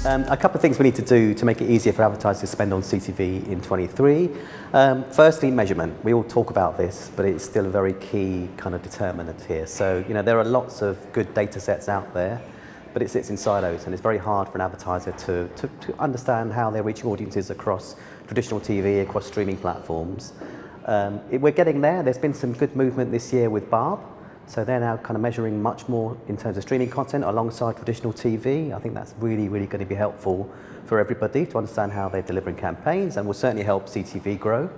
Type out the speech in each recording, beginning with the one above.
A couple of things we need to do to make it easier for advertisers to spend on CTV in 23. Firstly, measurement. We all talk about this, but it's still a very key kind of determinant here. So, there are lots of good data sets out there, but it sits in silos, and it's very hard for an advertiser to understand how they're reaching audiences across traditional TV, across streaming platforms. We're getting there. There's been some good movement this year with BARB. So they're now kind of measuring much more in terms of streaming content alongside traditional TV. I think that's really, really going to be helpful for everybody to understand how they're delivering campaigns, and will certainly help CTV grow.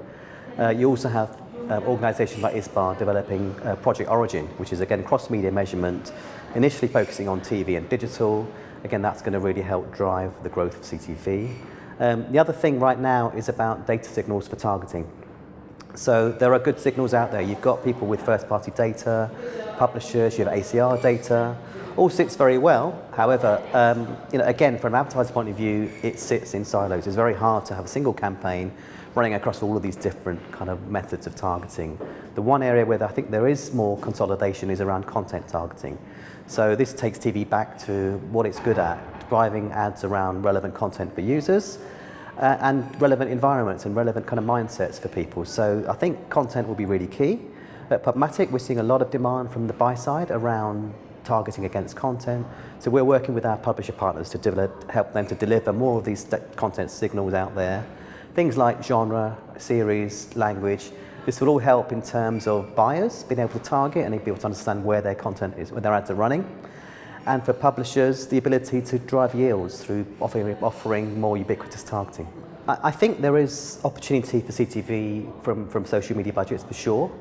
You also have organisations like ISBA developing Project Origin, which is again cross-media measurement, initially focusing on TV and digital. Again, that's going to really help drive the growth of CTV. The other thing right now is about data signals for targeting. So there are good signals out there. You've got people with first-party data, publishers, you have ACR data, all sits very well. However, again, from an advertiser point of view, it sits in silos. It's very hard to have a single campaign running across all of these different kind of methods of targeting. The one area where I think there is more consolidation is around content targeting. So this takes TV back to what it's good at, driving ads around relevant content for users, and relevant environments and relevant kind of mindsets for people. So I think content will be really key. At PubMatic, we're seeing a lot of demand from the buy side around targeting against content. So we're working with our publisher partners to help them to deliver more of these content signals out there. Things like genre, series, language. This will all help in terms of buyers being able to target and be able to understand where their content is, where their ads are running. And for publishers, the ability to drive yields through offering more ubiquitous targeting. I think there is opportunity for CTV from social media budgets for sure.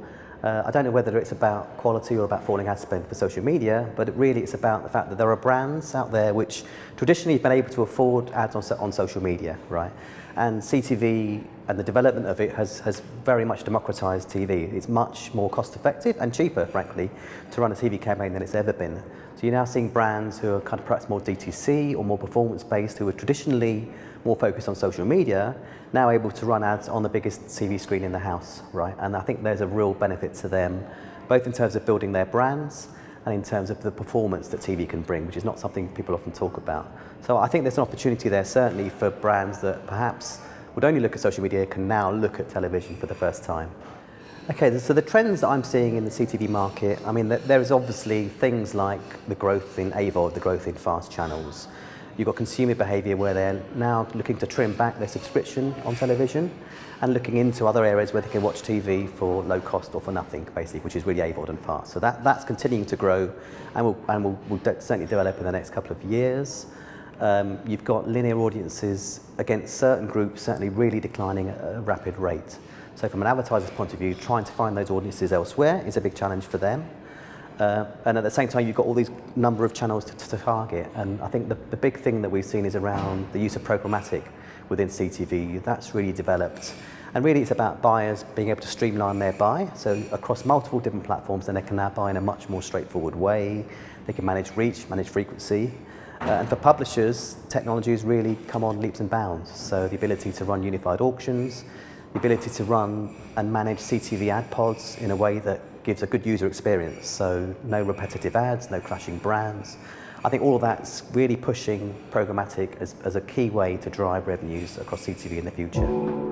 I don't know whether it's about quality or about falling ad spend for social media, but really it's about the fact that there are brands out there which traditionally have been able to afford ads on social media, right? And CTV and the development of it has very much democratized TV. It's much more cost effective and cheaper, frankly, to run a TV campaign than it's ever been. So you're now seeing brands who are kind of perhaps more DTC or more performance-based, who are traditionally more focused on social media, now able to run ads on the biggest TV screen in the house, right? And I think there's a real benefit to them, both in terms of building their brands and in terms of the performance that TV can bring, which is not something people often talk about. So I think there's an opportunity there, certainly for brands that perhaps would only look at social media can now look at television for the first time. Okay, so the trends that I'm seeing in the CTV market, I mean, there is obviously things like the growth in AVOD, the growth in fast channels. You've got consumer behaviour where they're now looking to trim back their subscription on television and looking into other areas where they can watch TV for low cost or for nothing, basically, which is really AVOD and fast. So that's continuing to grow and will certainly develop in the next couple of years. You've got linear audiences against certain groups certainly really declining at a rapid rate. So from an advertiser's point of view, trying to find those audiences elsewhere is a big challenge for them. And at the same time, you've got all these number of channels to target. And I think the big thing that we've seen is around the use of programmatic within CTV. That's really developed. And really it's about buyers being able to streamline their buy. So across multiple different platforms, then they can now buy in a much more straightforward way. They can manage reach, manage frequency. And for publishers, technology has really come on leaps and bounds. So the ability to run unified auctions, the ability to run and manage CTV ad pods in a way that gives a good user experience. So no repetitive ads, no clashing brands. I think all of that's really pushing programmatic as a key way to drive revenues across CTV in the future.